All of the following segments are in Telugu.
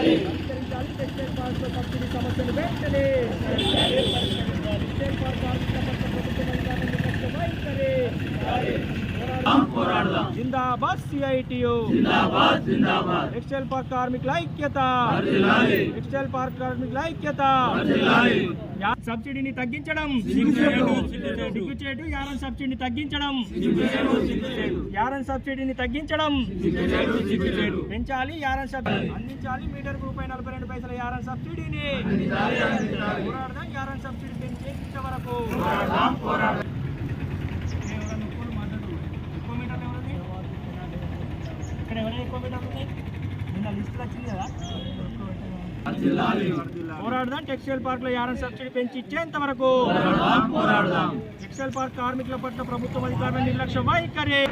పరిష్కరించాలి టెక్స్టైల్ పార్క్లో సబ్సిడీ సమస్యలు వెంటనే టెక్స్టైల్ పార్క్ కార్మికుల పట్ల ప్రభుత్వం అధికారుల నిర్లక్ష్య వైఖరి పోరాడదాం జిందాబాద్ సిఐటియు టెక్స్టైల్ పార్క్ కార్మికుల ఐక్యత టెక్స్టైల్ పార్క్ కార్మికుల ఐక్యత సబ్సిడీని తగ్గించడం సిగ్గుచేటు యారన్ సబ్సిడీని తగ్గించడం యారన్ సబ్సిడీని తగ్గించడం పెంచాలి యారన్ సబ్సిడీ అందించాలి మీటర్కు ₹42 యారన్ సబ్సిడీని పోరాడదాం యారన్ సబ్సిడీ పెంచేంత వరకు ఇక్కడ ఎవరైనా ఎక్కువ మీటర్లు ఉన్నాయి నిన్న లిస్టులు వచ్చింది కదా పోరాడదాం టెక్స్టైల్ పార్క్ లో యారన్ సబ్సిడీ పెంచి ఇచ్చేంత వరకు టెక్స్టైల్ పార్క్ కార్మికుల పట్ల ప్రభుత్వం అధికారుల నిర్లక్ష్య వైఖరి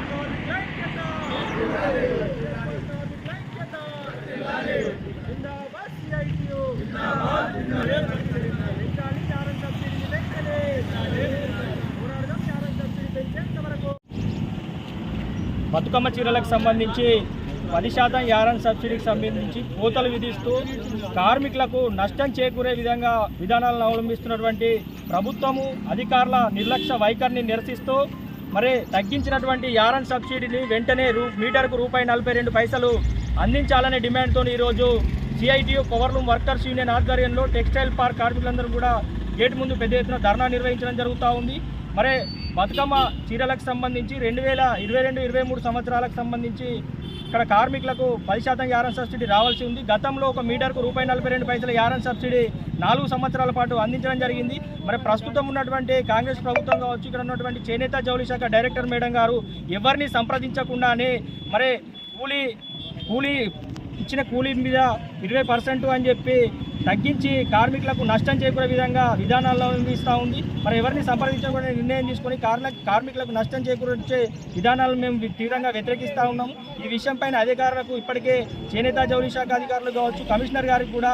బతుకమ్మ చీరలకు సంబంధించి 10% యారన్ సబ్సిడీకి సంబంధించి కోతలు విధిస్తూ కార్మికులకు నష్టం చేకూరే విధంగా విధానాలను అవలంబిస్తున్నటువంటి ప్రభుత్వము అధికారుల నిర్లక్ష్య వైఖరిని నిరసిస్తూ మరి తగ్గించినటువంటి యారన్ సబ్సిడీని వెంటనే మీటర్కు ₹42 అందించాలనే డిమాండ్తో ఈరోజు సిఐటియు పవర్లూమ్ వర్కర్స్ యూనియన్ ఆధ్వర్యంలో టెక్స్టైల్ పార్క్ కార్మికులందరూ కూడా గేటు ముందు పెద్ద ఎత్తున ధర్నా నిర్వహించడం జరుగుతూ ఉంది. మరి బతుకమ్మ చీరలకు సంబంధించి 2022-23 సంవత్సరాలకు సంబంధించి ఇక్కడ కార్మికులకు 10% యారన్ సబ్సిడీ రావాల్సి ఉంది. గతంలో ఒక మీటర్కు ₹42 యారన్ సబ్సిడీ 4 సంవత్సరాల పాటు అందించడం జరిగింది. మరి ప్రస్తుతం ఉన్నటువంటి కాంగ్రెస్ ప్రభుత్వం కావచ్చు, ఇక్కడ ఉన్నటువంటి చేనేత జౌళి శాఖ డైరెక్టర్ మేడం గారు ఎవరిని సంప్రదించకుండానే మరి కూలీ ఇచ్చిన కూలీ మీద 20% అని చెప్పి తగ్గించి కార్మికులకు నష్టం చేకూరే విధంగా విధానాలను అవలంబిస్తూ ఉంది. మరి ఎవరిని సంప్రదించకుండా నిర్ణయం తీసుకొని కార్మికులకు నష్టం చేకూర్చే విధానాలను మేము తీవ్రంగా వ్యతిరేకిస్తూ ఉన్నాము. ఈ విషయంపైన అధికారులకు ఇప్పటికే చేనేత జౌళి శాఖ అధికారులు కావచ్చు, కమిషనర్ గారికి కూడా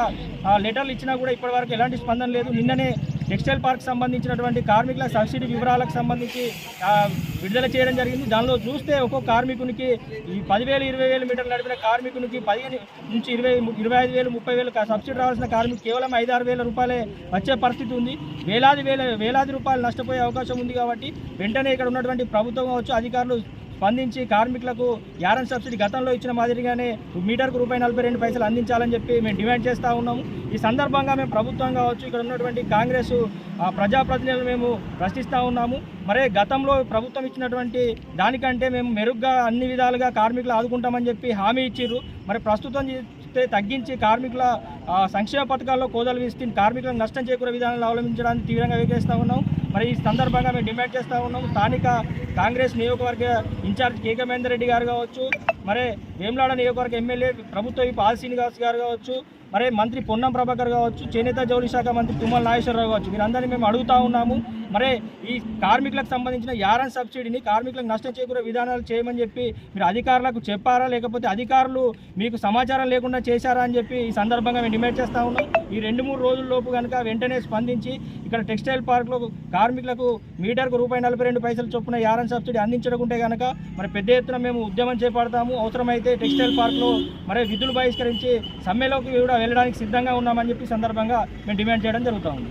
లెటర్లు ఇచ్చినా కూడా ఇప్పటివరకు ఎలాంటి స్పందన లేదు. నిన్ననే టెక్స్టైల్ పార్క్ సంబంధించినటువంటి కార్మికుల సబ్సిడీ వివరాలకు సంబంధించి విడుదల చేయడం జరిగింది. దానిలో చూస్తే ఒక్కొక్క కార్మికునికి ఈ 10,000, 20,000 మీటర్లు నడిపిన కార్మికునికి 15 నుంచి 20, 25,000, 30,000 సబ్సిడీ రావాల్సిన కార్మికు కేవలం 5-6 వేల రూపాయలే వచ్చే పరిస్థితి ఉంది. వేలాది రూపాయలు నష్టపోయే అవకాశం ఉంది. కాబట్టి వెంటనే ఇక్కడ ఉన్నటువంటి ప్రభుత్వం కావచ్చు, అధికారులు స్పందించి కార్మికులకు యారన్ సబ్సిడీ గతంలో ఇచ్చిన మాదిరిగానే మీటర్కు ₹42 అందించాలని చెప్పి మేము డిమాండ్ చేస్తూ ఉన్నాము. ఈ సందర్భంగా మేము ప్రభుత్వం కావచ్చు, ఇక్కడ ఉన్నటువంటి కాంగ్రెస్ ప్రజాప్రతినిధులు మేము ప్రశ్నిస్తూ ఉన్నాము. మరి గతంలో ప్రభుత్వం ఇచ్చినటువంటి దానికంటే మేము మెరుగ్గా అన్ని విధాలుగా కార్మికులు ఆదుకుంటామని చెప్పి హామీ ఇచ్చిర్రు. మరి ప్రస్తుతం తగ్గించి కార్మికుల సంక్షేమ పథకాల్లో కోదలు వేసి కార్మికులకు నష్టం చేకూరే విధానాలను అవలంబించడానికి తీవ్రంగా వ్యతిరేకిస్తూ ఉన్నాం. మరి ఈ సందర్భంగా మేము డిమాండ్ చేస్తూ ఉన్నాము. స్థానిక కాంగ్రెస్ నియోజకవర్గ ఇన్ఛార్జ్ కేకే మహేందర్ రెడ్డి గారు కావచ్చు, మరి వేములాడ నియోజకవర్గ ఎమ్మెల్యే ప్రభుత్వ ఆర్ శ్రీనివాస్ గారు కావచ్చు, మరి మంత్రి పొన్నం ప్రభాకర్ కావచ్చు, చేనేత జౌళి శాఖ మంత్రి తుమ్మల నాగేశ్వరరావు కావచ్చు, వీరందరినీ మేము అడుగుతూ ఉన్నాము. మరి ఈ కార్మికులకు సంబంధించిన యారన్ సబ్సిడీని కార్మికులకు నష్టం చేకూరే విధానాలు చేయమని చెప్పి మీరు అధికారులకు చెప్పారా, లేకపోతే అధికారులు మీకు సమాచారం లేకుండా చేశారా అని చెప్పి ఈ సందర్భంగా మేము డిమాండ్ చేస్తూ ఉన్నాం. ఈ 2-3 రోజుల్లోపు కనుక వెంటనే స్పందించి ఇక్కడ టెక్స్టైల్ పార్క్లో కార్మికులకు మీటర్కు ₹42 చొప్పున యారన్ సబ్సిడీ అందించకుంటే కనుక మరి పెద్ద ఎత్తున మేము ఉద్యమం చేపడతాము. అవసరమైతే టెక్స్టైల్ పార్క్లో మరి విధులు బహిష్కరించి సమ్మెలోకి కూడా వెళ్ళడానికి సిద్ధంగా ఉన్నామని చెప్పి సందర్భంగా మేము డిమాండ్ చేయడం జరుగుతూ ఉంది.